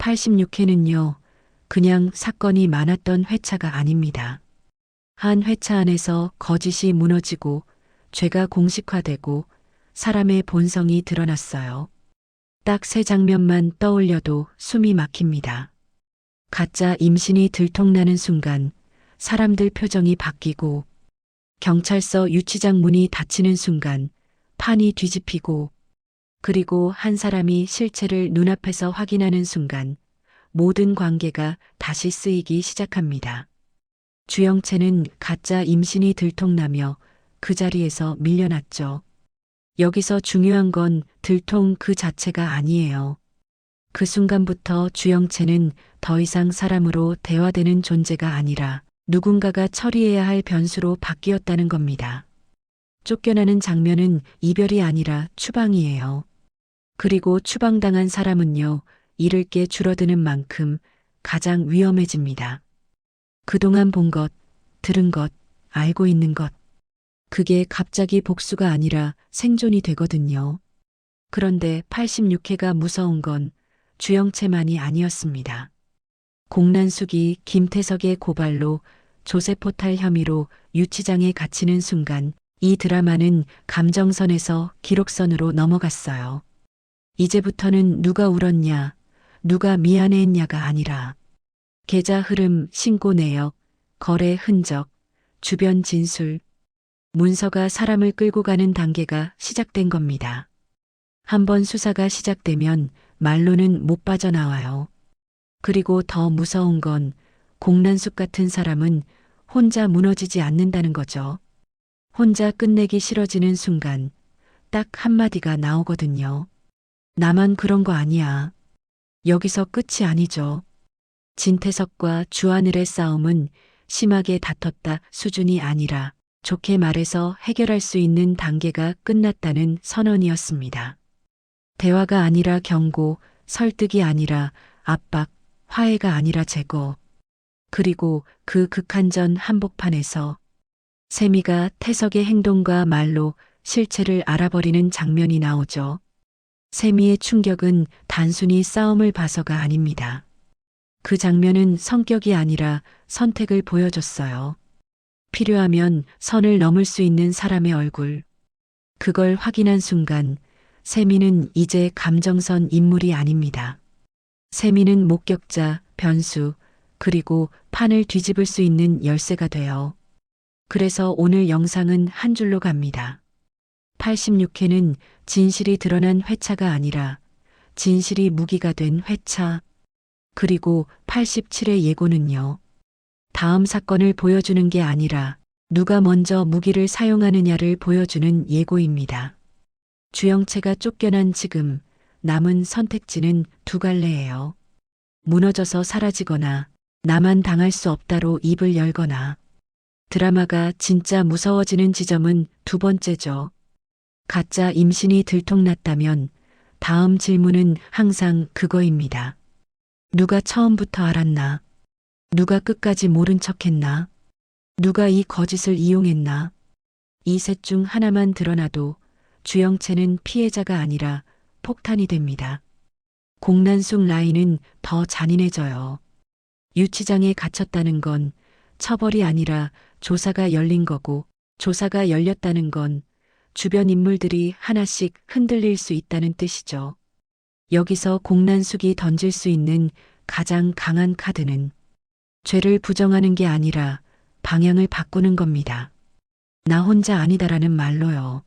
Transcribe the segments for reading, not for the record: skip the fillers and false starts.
86회는요, 그냥 사건이 많았던 회차가 아닙니다. 한 회차 안에서 거짓이 무너지고 죄가 공식화되고 사람의 본성이 드러났어요. 딱 세 장면만 떠올려도 숨이 막힙니다. 가짜 임신이 들통나는 순간 사람들 표정이 바뀌고, 경찰서 유치장 문이 닫히는 순간 판이 뒤집히고, 그리고 한 사람이 실체를 눈앞에서 확인하는 순간 모든 관계가 다시 쓰이기 시작합니다. 주영채는 가짜 임신이 들통나며 그 자리에서 밀려났죠. 여기서 중요한 건 들통 그 자체가 아니에요. 그 순간부터 주영채는 더 이상 사람으로 대화되는 존재가 아니라 누군가가 처리해야 할 변수로 바뀌었다는 겁니다. 쫓겨나는 장면은 이별이 아니라 추방이에요. 그리고 추방당한 사람은요, 잃을 게 줄어드는 만큼 가장 위험해집니다. 그동안 본 것, 들은 것, 알고 있는 것. 그게 갑자기 복수가 아니라 생존이 되거든요. 그런데 86회가 무서운 건 주영채만이 아니었습니다. 공난숙이 김태석의 고발로 조세포탈 혐의로 유치장에 갇히는 순간 이 드라마는 감정선에서 기록선으로 넘어갔어요. 이제부터는 누가 울었냐, 누가 미안해했냐가 아니라 계좌 흐름, 신고 내역, 거래 흔적, 주변 진술, 문서가 사람을 끌고 가는 단계가 시작된 겁니다. 한번 수사가 시작되면 말로는 못 빠져나와요. 그리고 더 무서운 건 공난숙 같은 사람은 혼자 무너지지 않는다는 거죠. 혼자 끝내기 싫어지는 순간 딱 한마디가 나오거든요. 나만 그런 거 아니야. 여기서 끝이 아니죠. 진태석과 주하늘의 싸움은 심하게 다퉜다 수준이 아니라 좋게 말해서 해결할 수 있는 단계가 끝났다는 선언이었습니다. 대화가 아니라 경고, 설득이 아니라 압박, 화해가 아니라 제거. 그리고 그 극한전 한복판에서 세미가 태석의 행동과 말로 실체를 알아버리는 장면이 나오죠. 세미의 충격은 단순히 싸움을 봐서가 아닙니다. 그 장면은 성격이 아니라 선택을 보여줬어요. 필요하면 선을 넘을 수 있는 사람의 얼굴. 그걸 확인한 순간 세미는 이제 감정선 인물이 아닙니다. 세미는 목격자, 변수, 그리고 판을 뒤집을 수 있는 열쇠가 돼요. 그래서 오늘 영상은 한 줄로 갑니다. 86회는 진실이 드러난 회차가 아니라 진실이 무기가 된 회차. 그리고 87회 예고는요. 다음 사건을 보여주는 게 아니라 누가 먼저 무기를 사용하느냐를 보여주는 예고입니다. 주영채가 쫓겨난 지금 남은 선택지는 두 갈래예요. 무너져서 사라지거나 나만 당할 수 없다로 입을 열거나. 드라마가 진짜 무서워지는 지점은 두 번째죠. 가짜 임신이 들통났다면 다음 질문은 항상 그거입니다. 누가 처음부터 알았나? 누가 끝까지 모른 척했나? 누가 이 거짓을 이용했나? 이 셋 중 하나만 드러나도 주영채는 피해자가 아니라 폭탄이 됩니다. 공난숙 라인은 더 잔인해져요. 유치장에 갇혔다는 건 처벌이 아니라 조사가 열린 거고, 조사가 열렸다는 건 주변 인물들이 하나씩 흔들릴 수 있다는 뜻이죠. 여기서 공난숙이 던질 수 있는 가장 강한 카드는 죄를 부정하는 게 아니라 방향을 바꾸는 겁니다. 나 혼자 아니다라는 말로요.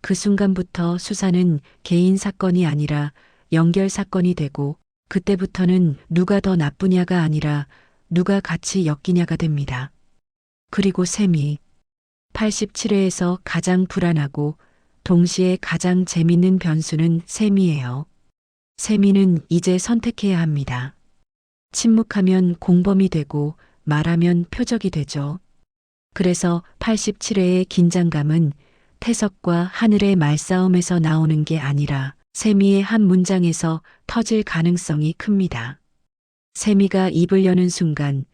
그 순간부터 수사는 개인 사건이 아니라 연결 사건이 되고, 그때부터는 누가 더 나쁘냐가 아니라 누가 같이 엮이냐가 됩니다. 그리고 세미. 87회에서 가장 불안하고 동시에 가장 재밌는 변수는 세미예요. 세미는 이제 선택해야 합니다. 침묵하면 공범이 되고 말하면 표적이 되죠. 그래서 87회의 긴장감은 태석과 하늘의 말싸움에서 나오는 게 아니라 세미의 한 문장에서 터질 가능성이 큽니다. 세미가 입을 여는 순간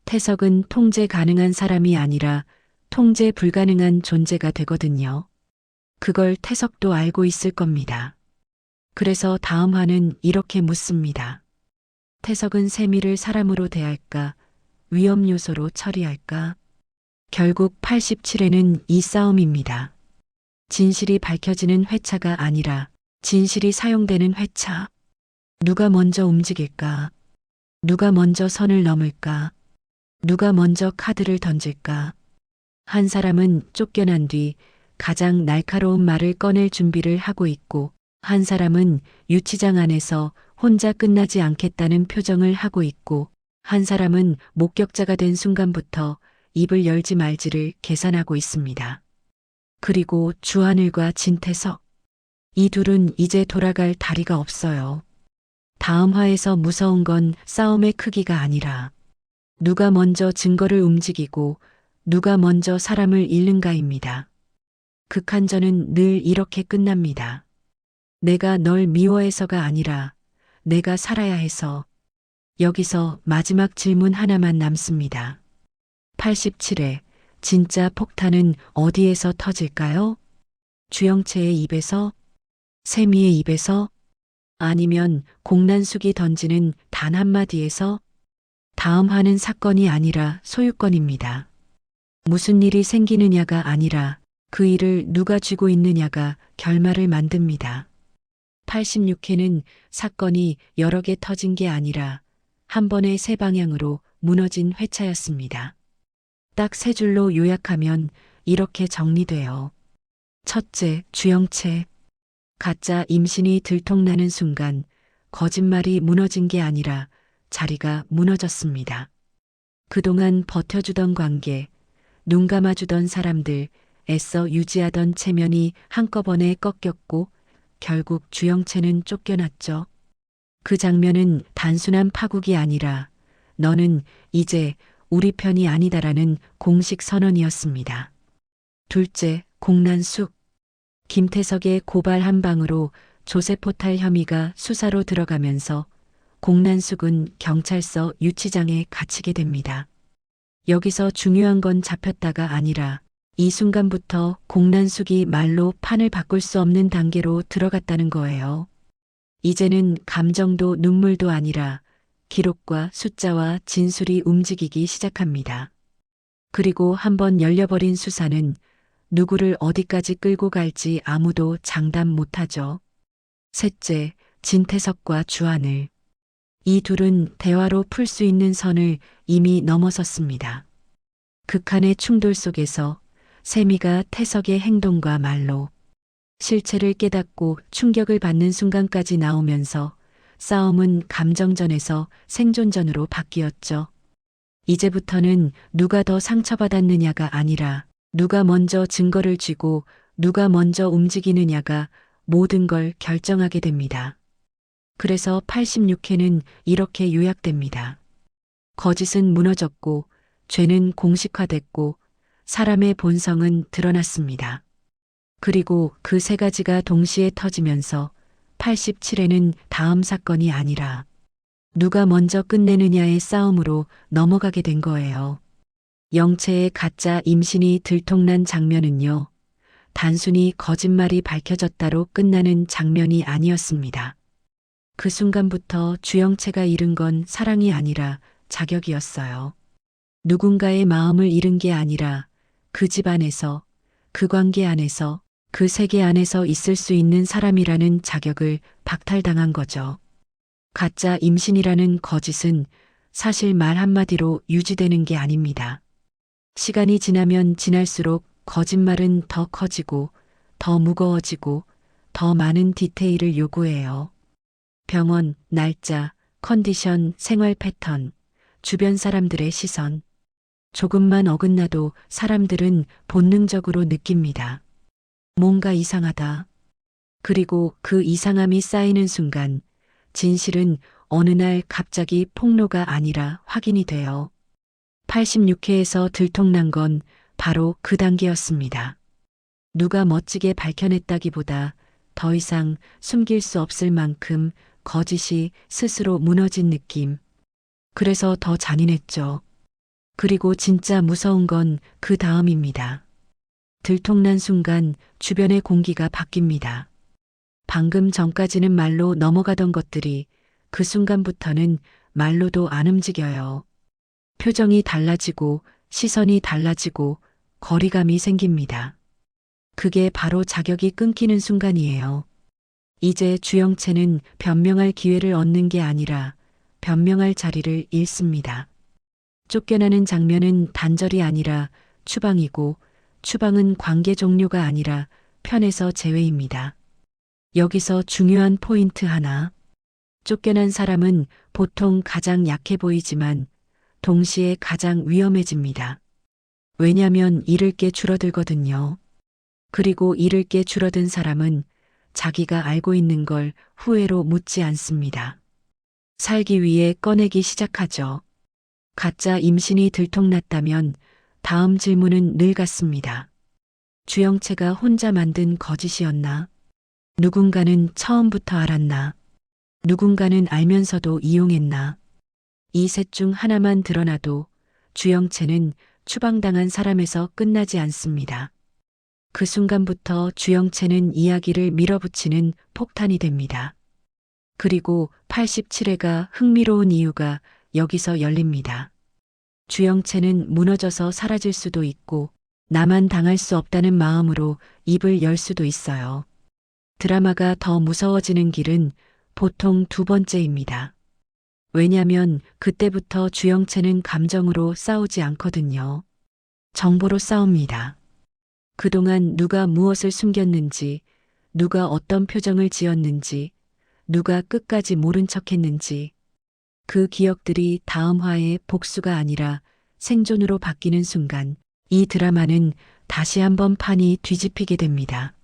태석은 통제 가능한 사람이 아니라 통제 불가능한 존재가 되거든요. 그걸 태석도 알고 있을 겁니다. 그래서 다음 화는 이렇게 묻습니다. 태석은 세미를 사람으로 대할까, 위험 요소로 처리할까? 결국 87회는 이 싸움입니다. 진실이 밝혀지는 회차가 아니라 진실이 사용되는 회차. 누가 먼저 움직일까? 누가 먼저 선을 넘을까? 누가 먼저 카드를 던질까? 한 사람은 쫓겨난 뒤 가장 날카로운 말을 꺼낼 준비를 하고 있고, 한 사람은 유치장 안에서 혼자 끝나지 않겠다는 표정을 하고 있고, 한 사람은 목격자가 된 순간부터 입을 열지 말지를 계산하고 있습니다. 그리고 주하늘과 진태석. 이 둘은 이제 돌아갈 다리가 없어요. 다음 화에서 무서운 건 싸움의 크기가 아니라 누가 먼저 증거를 움직이고 누가 먼저 사람을 잃는가입니다. 극한전은 늘 이렇게 끝납니다. 내가 널 미워해서가 아니라 내가 살아야 해서. 여기서 마지막 질문 하나만 남습니다. 87회 진짜 폭탄은 어디에서 터질까요? 주영채의 입에서? 세미의 입에서? 아니면 공난숙이 던지는 단 한마디에서? 다음 화는 사건이 아니라 소유권입니다. 무슨 일이 생기느냐가 아니라 그 일을 누가 쥐고 있느냐가 결말을 만듭니다. 86회는 사건이 여러 개 터진 게 아니라 한 번에 세 방향으로 무너진 회차였습니다. 딱 세 줄로 요약하면 이렇게 정리돼요. 첫째, 주영채. 가짜 임신이 들통나는 순간 거짓말이 무너진 게 아니라 자리가 무너졌습니다. 그동안 버텨주던 관계, 눈 감아주던 사람들, 애써 유지하던 체면이 한꺼번에 꺾였고 결국 주영채는 쫓겨났죠. 그 장면은 단순한 파국이 아니라 너는 이제 우리 편이 아니다라는 공식 선언이었습니다. 둘째, 공난숙. 김태석의 고발 한 방으로 조세포탈 혐의가 수사로 들어가면서 공난숙은 경찰서 유치장에 갇히게 됩니다. 여기서 중요한 건 잡혔다가 아니라 이 순간부터 공난숙이 말로 판을 바꿀 수 없는 단계로 들어갔다는 거예요. 이제는 감정도 눈물도 아니라 기록과 숫자와 진술이 움직이기 시작합니다. 그리고 한번 열려버린 수사는 누구를 어디까지 끌고 갈지 아무도 장담 못하죠. 셋째, 진태석과 주하늘. 이 둘은 대화로 풀 수 있는 선을 이미 넘어섰습니다. 극한의 충돌 속에서 세미가 태석의 행동과 말로 실체를 깨닫고 충격을 받는 순간까지 나오면서 싸움은 감정전에서 생존전으로 바뀌었죠. 이제부터는 누가 더 상처받았느냐가 아니라 누가 먼저 증거를 쥐고 누가 먼저 움직이느냐가 모든 걸 결정하게 됩니다. 그래서 86회는 이렇게 요약됩니다. 거짓은 무너졌고 죄는 공식화됐고 사람의 본성은 드러났습니다. 그리고 그 세 가지가 동시에 터지면서 87회는 다음 사건이 아니라 누가 먼저 끝내느냐의 싸움으로 넘어가게 된 거예요. 영채의 가짜 임신이 들통난 장면은요, 단순히 거짓말이 밝혀졌다로 끝나는 장면이 아니었습니다. 그 순간부터 주영채가 잃은 건 사랑이 아니라 자격이었어요. 누군가의 마음을 잃은 게 아니라 그 집 안에서, 그 관계 안에서, 그 세계 안에서 있을 수 있는 사람이라는 자격을 박탈당한 거죠. 가짜 임신이라는 거짓은 사실 말 한마디로 유지되는 게 아닙니다. 시간이 지나면 지날수록 거짓말은 더 커지고, 더 무거워지고, 더 많은 디테일을 요구해요. 병원, 날짜, 컨디션, 생활 패턴, 주변 사람들의 시선. 조금만 어긋나도 사람들은 본능적으로 느낍니다. 뭔가 이상하다. 그리고 그 이상함이 쌓이는 순간 진실은 어느 날 갑자기 폭로가 아니라 확인이 돼요. 86회에서 들통난 건 바로 그 단계였습니다. 누가 멋지게 밝혀냈다기보다 더 이상 숨길 수 없을 만큼 거짓이 스스로 무너진 느낌. 그래서 더 잔인했죠. 그리고 진짜 무서운 건 그 다음입니다. 들통난 순간 주변의 공기가 바뀝니다. 방금 전까지는 말로 넘어가던 것들이 그 순간부터는 말로도 안 움직여요. 표정이 달라지고 시선이 달라지고 거리감이 생깁니다. 그게 바로 자격이 끊기는 순간이에요. 이제 주영채는 변명할 기회를 얻는 게 아니라 변명할 자리를 잃습니다. 쫓겨나는 장면은 단절이 아니라 추방이고 추방은 관계 종료가 아니라 편에서 제외입니다. 여기서 중요한 포인트 하나. 쫓겨난 사람은 보통 가장 약해 보이지만 동시에 가장 위험해집니다. 왜냐면 잃을 게 줄어들거든요. 그리고 잃을 게 줄어든 사람은 자기가 알고 있는 걸 후회로 묻지 않습니다. 살기 위해 꺼내기 시작하죠. 가짜 임신이 들통났다면 다음 질문은 늘 같습니다. 주영채가 혼자 만든 거짓이었나? 누군가는 처음부터 알았나? 누군가는 알면서도 이용했나? 이 셋 중 하나만 드러나도 주영채는 추방당한 사람에서 끝나지 않습니다. 그 순간부터 주영채는 이야기를 밀어붙이는 폭탄이 됩니다. 그리고 87회가 흥미로운 이유가 여기서 열립니다. 주영채는 무너져서 사라질 수도 있고 나만 당할 수 없다는 마음으로 입을 열 수도 있어요. 드라마가 더 무서워지는 길은 보통 두 번째입니다. 왜냐면 그때부터 주영채는 감정으로 싸우지 않거든요. 정보로 싸웁니다. 그동안 누가 무엇을 숨겼는지, 누가 어떤 표정을 지었는지, 누가 끝까지 모른 척했는지, 그 기억들이 다음 화의 복수가 아니라 생존으로 바뀌는 순간 이 드라마는 다시 한번 판이 뒤집히게 됩니다.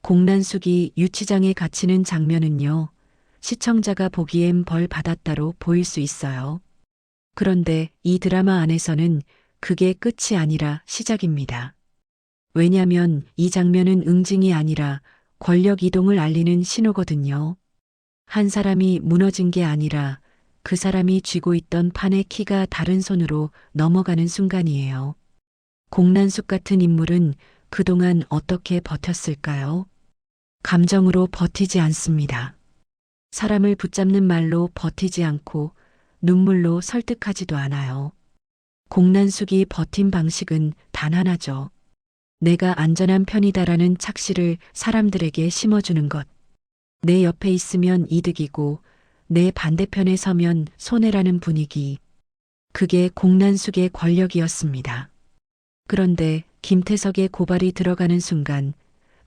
공난숙이 유치장에 갇히는 장면은요, 시청자가 보기엔 벌 받았다로 보일 수 있어요. 그런데 이 드라마 안에서는 그게 끝이 아니라 시작입니다. 왜냐면 이 장면은 응징이 아니라 권력 이동을 알리는 신호거든요. 한 사람이 무너진 게 아니라 그 사람이 쥐고 있던 판의 키가 다른 손으로 넘어가는 순간이에요. 공난숙 같은 인물은 그동안 어떻게 버텼을까요? 감정으로 버티지 않습니다. 사람을 붙잡는 말로 버티지 않고 눈물로 설득하지도 않아요. 공난숙이 버틴 방식은 단 하나죠. 내가 안전한 편이다라는 착시를 사람들에게 심어주는 것. 내 옆에 있으면 이득이고 내 반대편에 서면 손해라는 분위기. 그게 공난숙의 권력이었습니다. 그런데 김태석의 고발이 들어가는 순간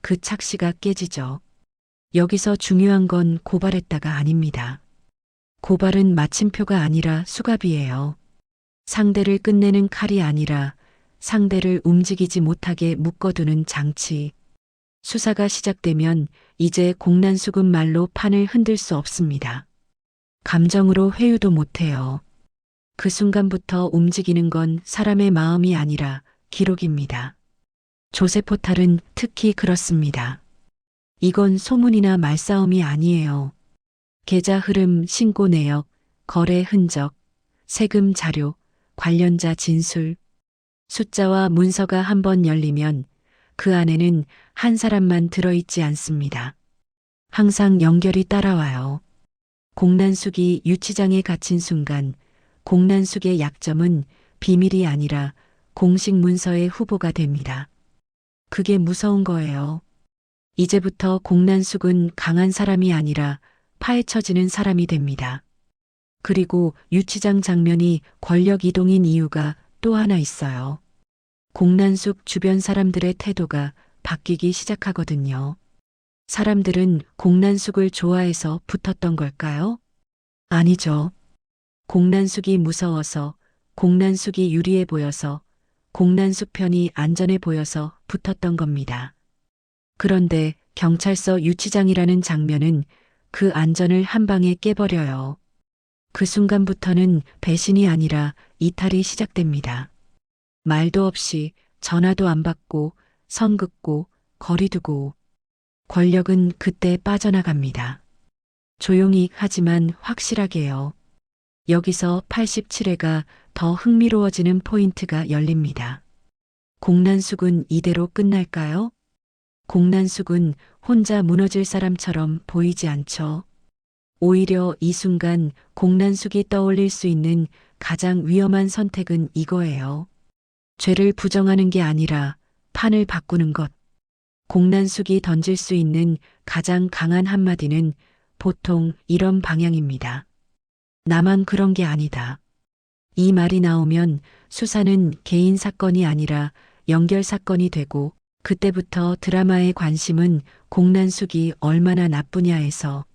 그 착시가 깨지죠. 여기서 중요한 건 고발했다가 아닙니다. 고발은 마침표가 아니라 수갑이에요. 상대를 끝내는 칼이 아니라 상대를 움직이지 못하게 묶어두는 장치. 수사가 시작되면 이제 공난숙은 말로 판을 흔들 수 없습니다. 감정으로 회유도 못해요. 그 순간부터 움직이는 건 사람의 마음이 아니라 기록입니다. 조세포탈은 특히 그렇습니다. 이건 소문이나 말싸움이 아니에요. 계좌 흐름, 신고 내역, 거래 흔적, 세금 자료, 관련자 진술, 숫자와 문서가 한번 열리면 그 안에는 한 사람만 들어있지 않습니다. 항상 연결이 따라와요. 공난숙이 유치장에 갇힌 순간 공난숙의 약점은 비밀이 아니라 공식 문서의 후보가 됩니다. 그게 무서운 거예요. 이제부터 공난숙은 강한 사람이 아니라 파헤쳐지는 사람이 됩니다. 그리고 유치장 장면이 권력 이동인 이유가 또 하나 있어요. 공난숙 주변 사람들의 태도가 바뀌기 시작하거든요. 사람들은 공난숙을 좋아해서 붙었던 걸까요? 아니죠. 공난숙이 무서워서, 공난숙이 유리해 보여서, 공난숙 편이 안전해 보여서 붙었던 겁니다. 그런데 경찰서 유치장이라는 장면은 그 안전을 한 방에 깨버려요. 그 순간부터는 배신이 아니라 이탈이 시작됩니다. 말도 없이 전화도 안 받고 선 긋고 거리 두고 권력은 그때 빠져나갑니다. 조용히 하지만 확실하게요. 여기서 87회가 더 흥미로워지는 포인트가 열립니다. 공난숙은 이대로 끝날까요? 공난숙은 혼자 무너질 사람처럼 보이지 않죠. 오히려 이 순간 공난숙이 떠올릴 수 있는 가장 위험한 선택은 이거예요. 죄를 부정하는 게 아니라 판을 바꾸는 것. 공난숙이 던질 수 있는 가장 강한 한마디는 보통 이런 방향입니다. 나만 그런 게 아니다. 이 말이 나오면 수사는 개인 사건이 아니라 연결 사건이 되고 그때부터 드라마의 관심은 공난숙이 얼마나 나쁘냐에서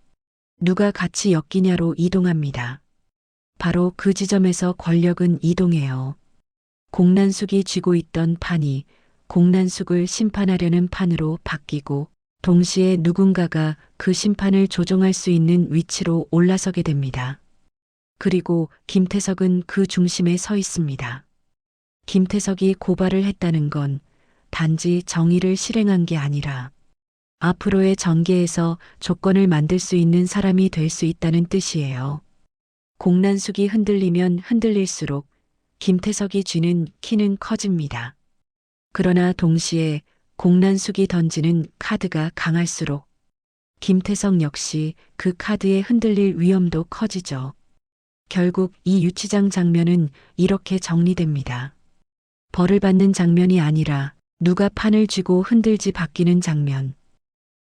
누가 같이 엮이냐로 이동합니다. 바로 그 지점에서 권력은 이동해요. 공난숙이 쥐고 있던 판이 공난숙을 심판하려는 판으로 바뀌고 동시에 누군가가 그 심판을 조종할 수 있는 위치로 올라서게 됩니다. 그리고 김태석은 그 중심에 서 있습니다. 김태석이 고발을 했다는 건 단지 정의를 실행한 게 아니라 앞으로의 전개에서 조건을 만들 수 있는 사람이 될 수 있다는 뜻이에요. 공난숙이 흔들리면 흔들릴수록 김태석이 쥐는 키는 커집니다. 그러나 동시에 공난숙이 던지는 카드가 강할수록 김태석 역시 그 카드에 흔들릴 위험도 커지죠. 결국 이 유치장 장면은 이렇게 정리됩니다. 벌을 받는 장면이 아니라 누가 판을 쥐고 흔들지 바뀌는 장면.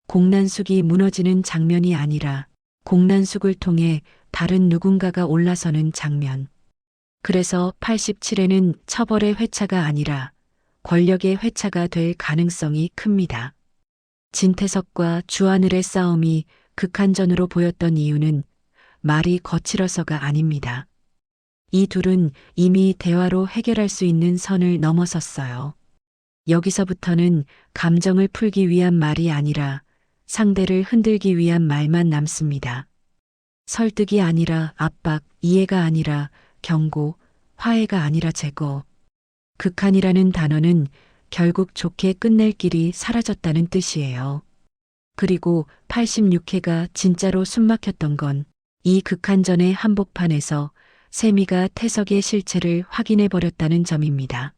공난숙이 무너지는 장면이 아니라 공난숙을 통해 다른 누군가가 올라서는 장면. 그래서 87회는 처벌의 회차가 아니라 권력의 회차가 될 가능성이 큽니다. 진태석과 주하늘의 싸움이 극한전으로 보였던 이유는 말이 거칠어서가 아닙니다. 이 둘은 이미 대화로 해결할 수 있는 선을 넘어섰어요. 여기서부터는 감정을 풀기 위한 말이 아니라 상대를 흔들기 위한 말만 남습니다. 설득이 아니라 압박, 이해가 아니라 경고, 화해가 아니라 제거. 극한이라는 단어는 결국 좋게 끝낼 길이 사라졌다는 뜻이에요. 그리고 86회가 진짜로 숨막혔던 건 이 극한전의 한복판에서 세미가 태석의 실체를 확인해 버렸다는 점입니다.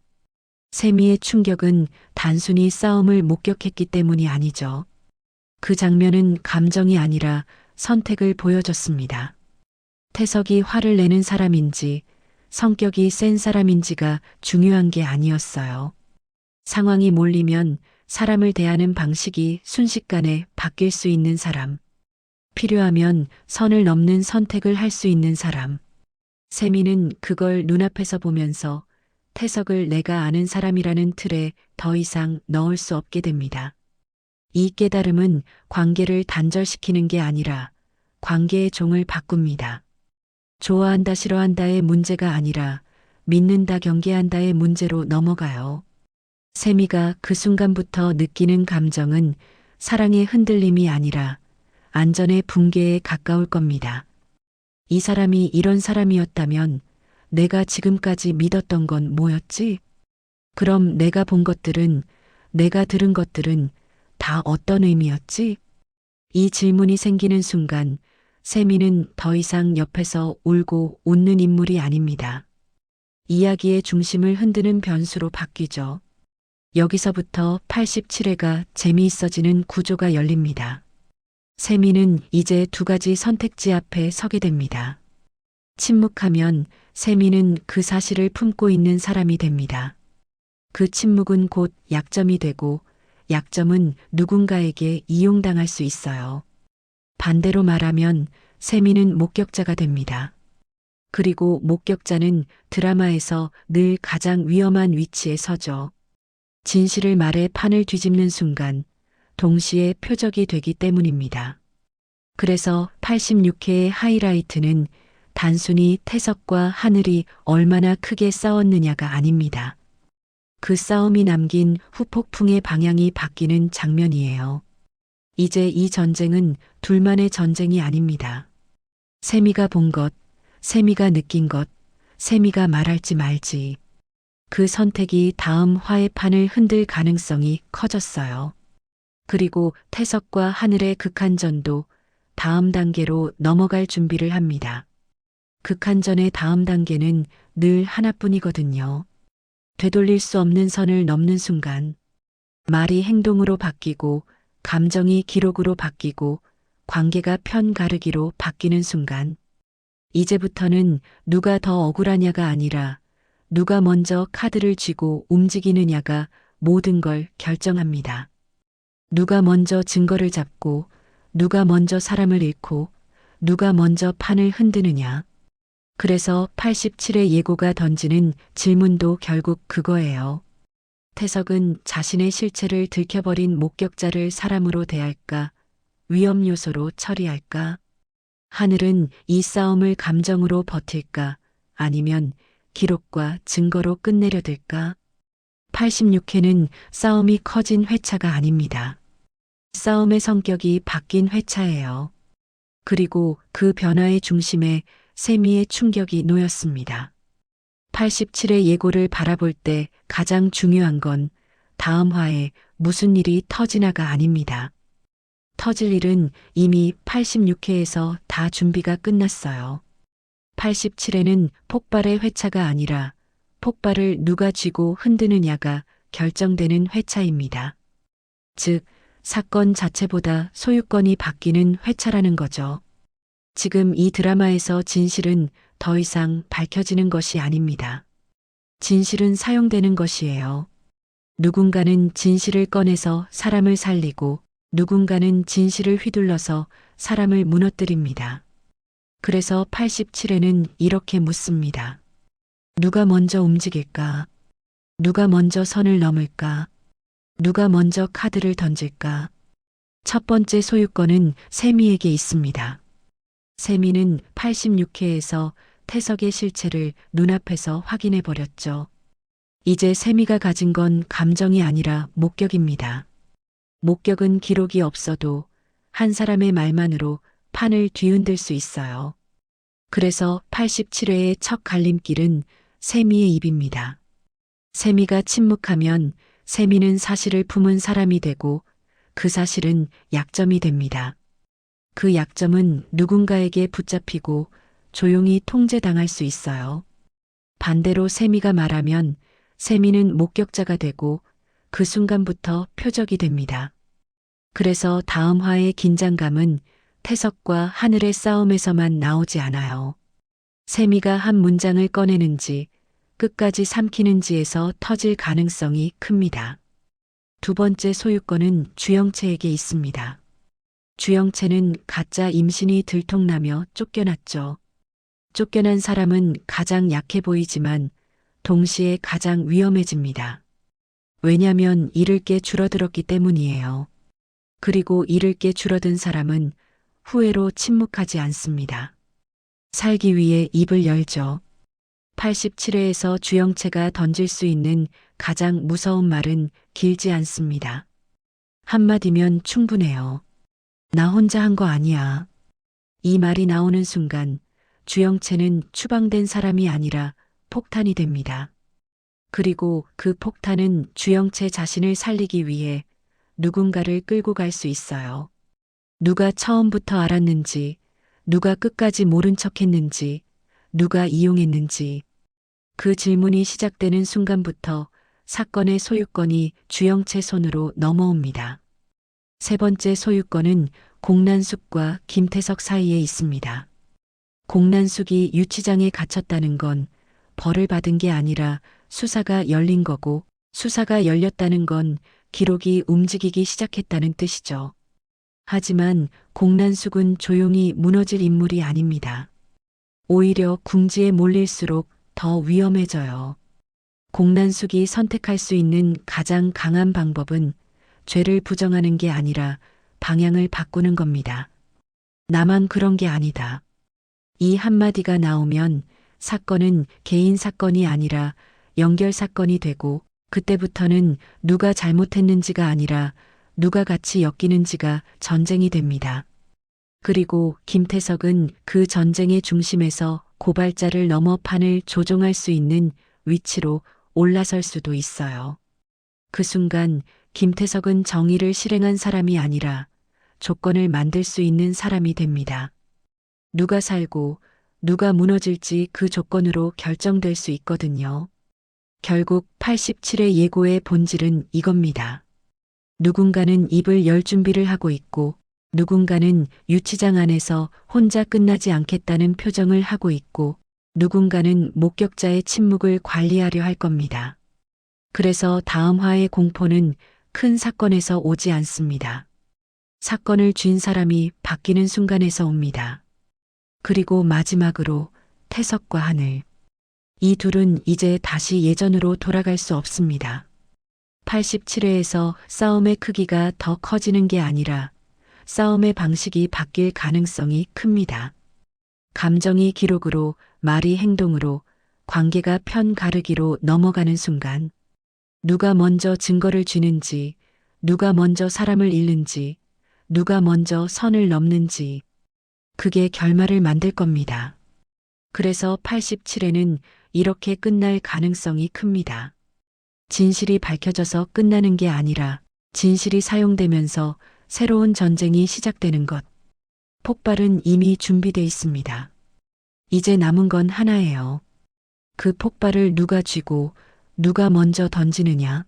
세미의 충격은 단순히 싸움을 목격했기 때문이 아니죠. 그 장면은 감정이 아니라 선택을 보여줬습니다. 태석이 화를 내는 사람인지 성격이 센 사람인지가 중요한 게 아니었어요. 상황이 몰리면 사람을 대하는 방식이 순식간에 바뀔 수 있는 사람. 필요하면 선을 넘는 선택을 할 수 있는 사람. 세미는 그걸 눈앞에서 보면서 태석을 내가 아는 사람이라는 틀에 더 이상 넣을 수 없게 됩니다. 이 깨달음은 관계를 단절시키는 게 아니라 관계의 종을 바꿉니다. 좋아한다 싫어한다의 문제가 아니라 믿는다 경계한다의 문제로 넘어가요. 세미가 그 순간부터 느끼는 감정은 사랑의 흔들림이 아니라 안전의 붕괴에 가까울 겁니다. 이 사람이 이런 사람이었다면 내가 지금까지 믿었던 건 뭐였지? 그럼 내가 본 것들은, 내가 들은 것들은 다 어떤 의미였지? 이 질문이 생기는 순간 세미는 더 이상 옆에서 울고 웃는 인물이 아닙니다. 이야기의 중심을 흔드는 변수로 바뀌죠. 여기서부터 87회가 재미있어지는 구조가 열립니다. 세미는 이제 두 가지 선택지 앞에 서게 됩니다. 침묵하면 세미는 그 사실을 품고 있는 사람이 됩니다. 그 침묵은 곧 약점이 되고 약점은 누군가에게 이용당할 수 있어요. 반대로 말하면 세미는 목격자가 됩니다. 그리고 목격자는 드라마에서 늘 가장 위험한 위치에 서죠. 진실을 말해 판을 뒤집는 순간 동시에 표적이 되기 때문입니다. 그래서 86회의 하이라이트는 단순히 태석과 하늘이 얼마나 크게 싸웠느냐가 아닙니다. 그 싸움이 남긴 후폭풍의 방향이 바뀌는 장면이에요. 이제 이 전쟁은 둘만의 전쟁이 아닙니다. 세미가 본 것, 세미가 느낀 것, 세미가 말할지 말지. 그 선택이 다음 화해판을 흔들 가능성이 커졌어요. 그리고 태석과 하늘의 극한전도 다음 단계로 넘어갈 준비를 합니다. 극한전의 다음 단계는 늘 하나뿐이거든요. 되돌릴 수 없는 선을 넘는 순간 말이 행동으로 바뀌고 감정이 기록으로 바뀌고 관계가 편 가르기로 바뀌는 순간, 이제부터는 누가 더 억울하냐가 아니라 누가 먼저 카드를 쥐고 움직이느냐가 모든 걸 결정합니다. 누가 먼저 증거를 잡고, 누가 먼저 사람을 잃고, 누가 먼저 판을 흔드느냐. 그래서 87의 예고가 던지는 질문도 결국 그거예요. 태석은 자신의 실체를 들켜버린 목격자를 사람으로 대할까, 위험 요소로 처리할까? 하늘은 이 싸움을 감정으로 버틸까, 아니면 기록과 증거로 끝내려 들까? 86회는 싸움이 커진 회차가 아닙니다. 싸움의 성격이 바뀐 회차예요. 그리고 그 변화의 중심에 세미의 충격이 놓였습니다. 87의 예고를 바라볼 때 가장 중요한 건 다음 화에 무슨 일이 터지나가 아닙니다. 터질 일은 이미 86회에서 다 준비가 끝났어요. 87회는 폭발의 회차가 아니라 폭발을 누가 쥐고 흔드느냐가 결정되는 회차입니다. 즉, 사건 자체보다 소유권이 바뀌는 회차라는 거죠. 지금 이 드라마에서 진실은 더 이상 밝혀지는 것이 아닙니다. 진실은 사용되는 것이에요. 누군가는 진실을 꺼내서 사람을 살리고 누군가는 진실을 휘둘러서 사람을 무너뜨립니다. 그래서 87회는 이렇게 묻습니다. 누가 먼저 움직일까? 누가 먼저 선을 넘을까? 누가 먼저 카드를 던질까? 첫 번째 소유권은 세미에게 있습니다. 세미는 86회에서 태석의 실체를 눈앞에서 확인해 버렸죠. 이제 세미가 가진 건 감정이 아니라 목격입니다. 목격은 기록이 없어도 한 사람의 말만으로 판을 뒤흔들 수 있어요. 그래서 87회의 첫 갈림길은 세미의 입입니다. 세미가 침묵하면 세미는 사실을 품은 사람이 되고 그 사실은 약점이 됩니다. 그 약점은 누군가에게 붙잡히고 조용히 통제당할 수 있어요. 반대로 세미가 말하면 세미는 목격자가 되고 그 순간부터 표적이 됩니다. 그래서 다음 화의 긴장감은 태석과 하늘의 싸움에서만 나오지 않아요. 세미가 한 문장을 꺼내는지 끝까지 삼키는지에서 터질 가능성이 큽니다. 두 번째 소유권은 주영채에게 있습니다. 주영채는 가짜 임신이 들통나며 쫓겨났죠. 쫓겨난 사람은 가장 약해 보이지만 동시에 가장 위험해집니다. 왜냐면 잃을 게 줄어들었기 때문이에요. 그리고 잃을 게 줄어든 사람은 후회로 침묵하지 않습니다. 살기 위해 입을 열죠. 87회에서 주영채가 던질 수 있는 가장 무서운 말은 길지 않습니다. 한마디면 충분해요. 나 혼자 한 거 아니야. 이 말이 나오는 순간 주영채는 추방된 사람이 아니라 폭탄이 됩니다. 그리고 그 폭탄은 주영채 자신을 살리기 위해 누군가를 끌고 갈 수 있어요. 누가 처음부터 알았는지, 누가 끝까지 모른 척 했는지, 누가 이용했는지. 그 질문이 시작되는 순간부터 사건의 소유권이 주영채 손으로 넘어옵니다. 세 번째 소유권은 공난숙과 김태석 사이에 있습니다. 공난숙이 유치장에 갇혔다는 건 벌을 받은 게 아니라 수사가 열린 거고, 수사가 열렸다는 건 기록이 움직이기 시작했다는 뜻이죠. 하지만 공난숙은 조용히 무너질 인물이 아닙니다. 오히려 궁지에 몰릴수록 더 위험해져요. 공난숙이 선택할 수 있는 가장 강한 방법은 죄를 부정하는 게 아니라 방향을 바꾸는 겁니다. 나만 그런 게 아니다. 이 한마디가 나오면 사건은 개인 사건이 아니라 연결 사건이 되고 그때부터는 누가 잘못했는지가 아니라 누가 같이 엮이는지가 전쟁이 됩니다. 그리고 김태석은 그 전쟁의 중심에서 고발자를 넘어 판을 조종할 수 있는 위치로 올라설 수도 있어요. 그 순간 김태석은 정의를 실행한 사람이 아니라 조건을 만들 수 있는 사람이 됩니다. 누가 살고 누가 무너질지 그 조건으로 결정될 수 있거든요. 결국 87의 예고의 본질은 이겁니다. 누군가는 입을 열 준비를 하고 있고 누군가는 유치장 안에서 혼자 끝나지 않겠다는 표정을 하고 있고 누군가는 목격자의 침묵을 관리하려 할 겁니다. 그래서 다음 화의 공포는 큰 사건에서 오지 않습니다. 사건을 쥔 사람이 바뀌는 순간에서 옵니다. 그리고 마지막으로 태석과 하늘. 이 둘은 이제 다시 예전으로 돌아갈 수 없습니다. 87회에서 싸움의 크기가 더 커지는 게 아니라 싸움의 방식이 바뀔 가능성이 큽니다. 감정이 기록으로, 말이 행동으로, 관계가 편 가르기로 넘어가는 순간, 누가 먼저 증거를 쥐는지, 누가 먼저 사람을 잃는지, 누가 먼저 선을 넘는지, 그게 결말을 만들 겁니다. 그래서 87회는 이렇게 끝날 가능성이 큽니다. 진실이 밝혀져서 끝나는 게 아니라 진실이 사용되면서 새로운 전쟁이 시작되는 것. 폭발은 이미 준비돼 있습니다. 이제 남은 건 하나예요. 그 폭발을 누가 쥐고 누가 먼저 던지느냐.